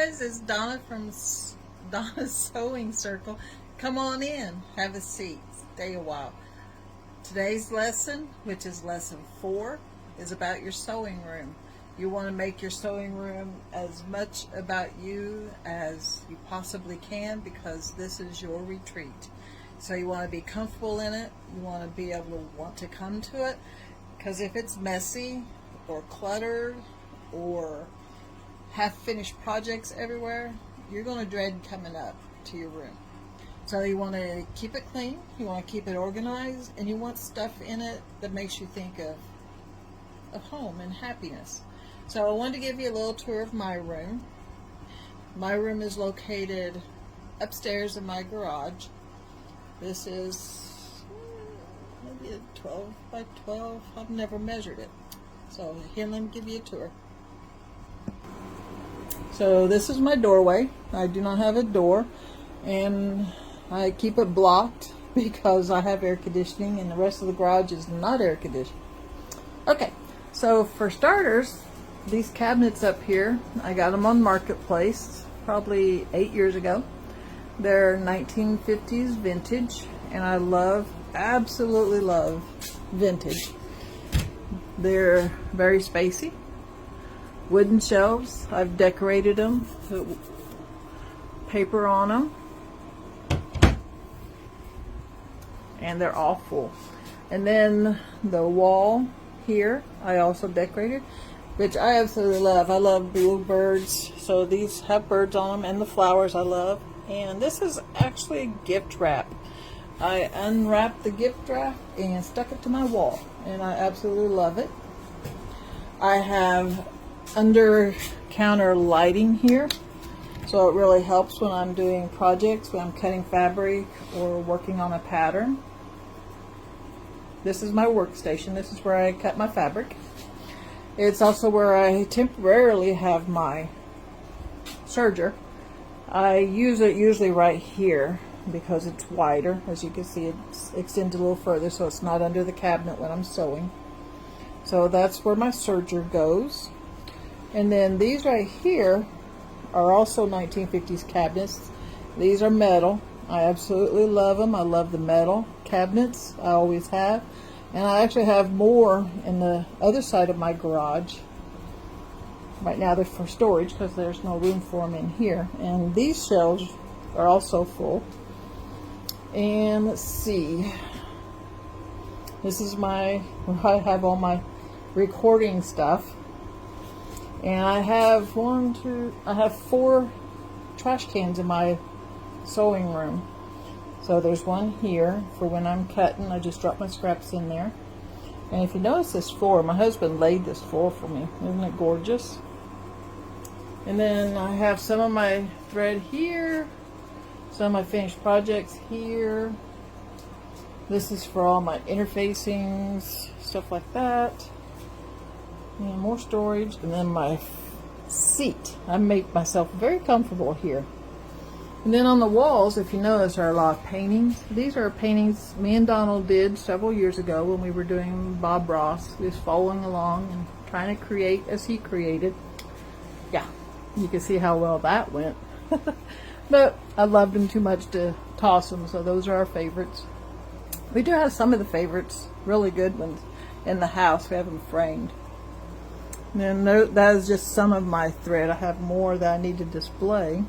guys, it's Donna from Donna's Sewing Circle. Come on in, have a seat, stay a while. Today's lesson, which is lesson 4, is about your sewing room. You want to make your sewing room as much about you as you possibly can, because this is your retreat. So you want to be comfortable in it. You want to be able to want to come to it, because if it's messy or cluttered or half-finished projects everywhere, you're going to dread coming up to your room. So you want to keep it clean, you want to keep it organized, and you want stuff in it that makes you think of home and happiness. So I wanted to give you a little tour of my room. My room is located upstairs in my garage. This is maybe a 12 by 12. I've never measured it. So here, let me give you a tour. So this is my doorway. I do not have a door, and I keep it blocked because I have air conditioning and the rest of the garage is not air conditioned. Okay, so for starters, these cabinets up here, I got them on Marketplace probably 8 years ago. They're 1950s vintage, and I absolutely love vintage. They're very spacey. Wooden shelves, I've decorated them, put paper on them, and they're all full. And then the wall here, I also decorated, which I absolutely love. I love bluebirds, so these have birds on them, and the flowers I love. And this is actually gift wrap. I unwrapped the gift wrap and stuck it to my wall, and I absolutely love it. I have under counter lighting here, so it really helps when I'm doing projects, when I'm cutting fabric or working on a pattern. This is my workstation. This is where I cut my fabric. It's also where I temporarily have my serger. I use it usually right here because it's wider. As you can see, it extends a little further, so it's not under the cabinet when I'm sewing. So that's where my serger goes. And then these right here are also 1950s cabinets. These are metal. I absolutely love them. I love the metal cabinets. I always have. And I actually have more in the other side of my garage. Right now they're for storage because there's no room for them in here. And these shelves are also full. And let's see. This is where I have all my recording stuff. And I have 4 trash cans in my sewing room. So there's one here for when I'm cutting. I just drop my scraps in there. And if you notice this floor, my husband laid this floor for me. Isn't it gorgeous? And then I have some of my thread here, some of my finished projects here. This is for all my interfacings, stuff like that. And more storage, and then my seat. I make myself very comfortable here. And then on the walls, if you notice, are a lot of paintings. These are paintings me and Donald did several years ago when we were doing Bob Ross, just following along and trying to create as he created. Yeah, you can see how well that went. But I loved them too much to toss them, so those are our favorites. We do have some of the favorites, really good ones, in the house. We have them framed. And then that is just some of my thread. I have more that I need to display.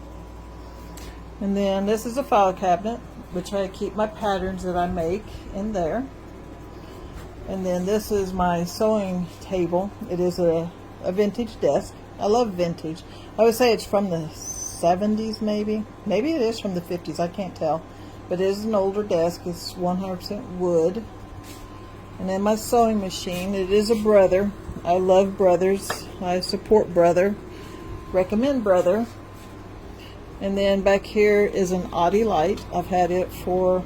And then this is a file cabinet, which I keep my patterns that I make in there. And then this is my sewing table. It is a vintage desk. I love vintage. I would say it's from the 70s maybe. Maybe it is from the 50s, I can't tell. But it is an older desk. It's 100% wood. And then my sewing machine. It is a Brother. I love Brothers. I support Brother. Recommend Brother. And then back here is an Audi light. I've had it for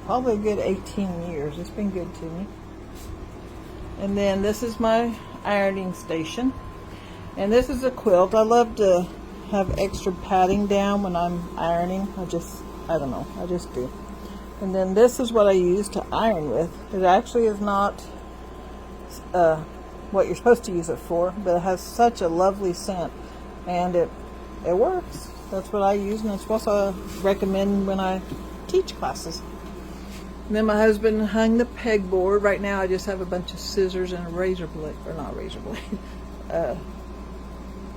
probably a good 18 years. It's been good to me. And then this is my ironing station. And this is a quilt. I love to have extra padding down when I'm ironing. I don't know. I just do. And then this is what I use to iron with. It actually is not what you're supposed to use it for, but it has such a lovely scent, and it it works. That's what I use, and that's what I recommend when I teach classes. And then my husband hung the pegboard. Right now I just have a bunch of scissors and a razor blade, or not razor blade,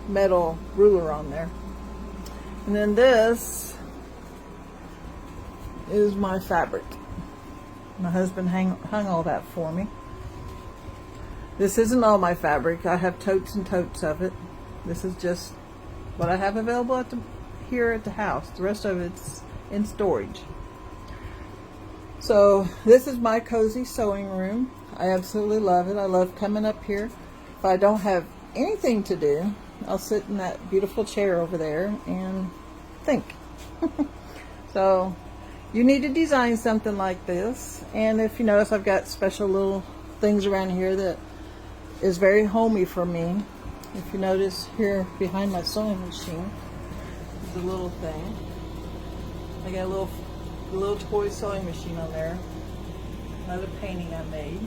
metal ruler on there. And then this is my fabric. My husband hung all that for me. This isn't all my fabric. I have totes and totes of it. This is just what I have available here at the house. The rest of it's in storage. So this is my cozy sewing room. I absolutely love it. I love coming up here. If I don't have anything to do, I'll sit in that beautiful chair over there and think. So you need to design something like this. And if you notice, I've got special little things around here that is very homey for me. If you notice here behind my sewing machine, the little thing. I got a little toy sewing machine on there. Another painting I made.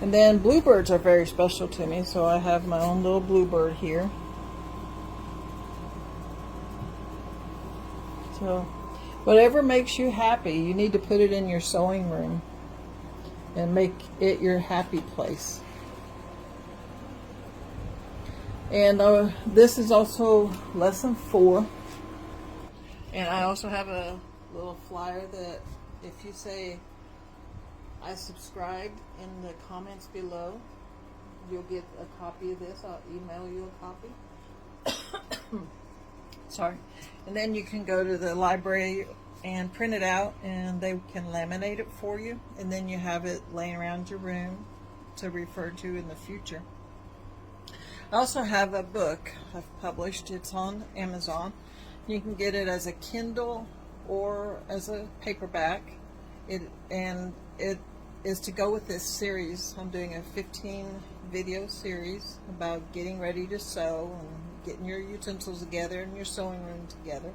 And then bluebirds are very special to me, so I have my own little bluebird here. So whatever makes you happy, you need to put it in your sewing room and make it your happy place. And this is also lesson 4. And I also have a little flyer that if you say I subscribed in the comments below, you'll get a copy of this. I'll email you a copy. Sorry. And then you can go to the library and print it out, and they can laminate it for you, and then you have it laying around your room to refer to in the future. I also have a book I've published. It's on Amazon. You can get it as a Kindle or as a paperback. It is to go with this series. I'm doing a 15 video series about getting ready to sew and getting your utensils together and your sewing room together.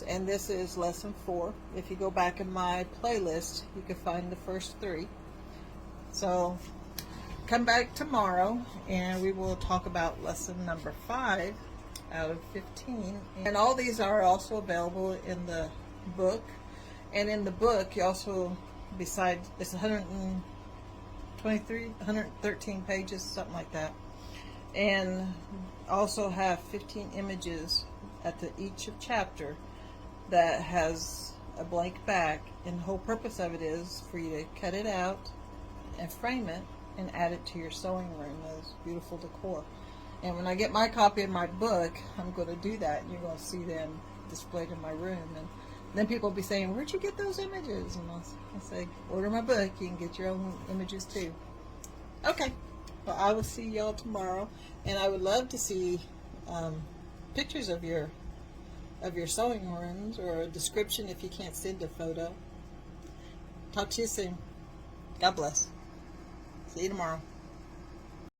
And this is lesson 4. If you go back in my playlist, you can find the first 3. So come back tomorrow and we will talk about lesson number 5 out of 15. And all these are also available in the book. And in the book, you also, besides, it's 113 pages, something like that. And also have 15 images at each chapter that has a blank back. And the whole purpose of it is for you to cut it out and frame it and add it to your sewing room as beautiful decor. And when I get my copy of my book, I'm going to do that, and you're going to see them displayed in my room. And then people will be saying, where'd you get those images? And I'll say, order my book, you can get your own images too. Okay, well, I will see y'all tomorrow, and I would love to see pictures of your sewing rooms, or a description if you can't send a photo. Talk to you soon. God bless. See you tomorrow.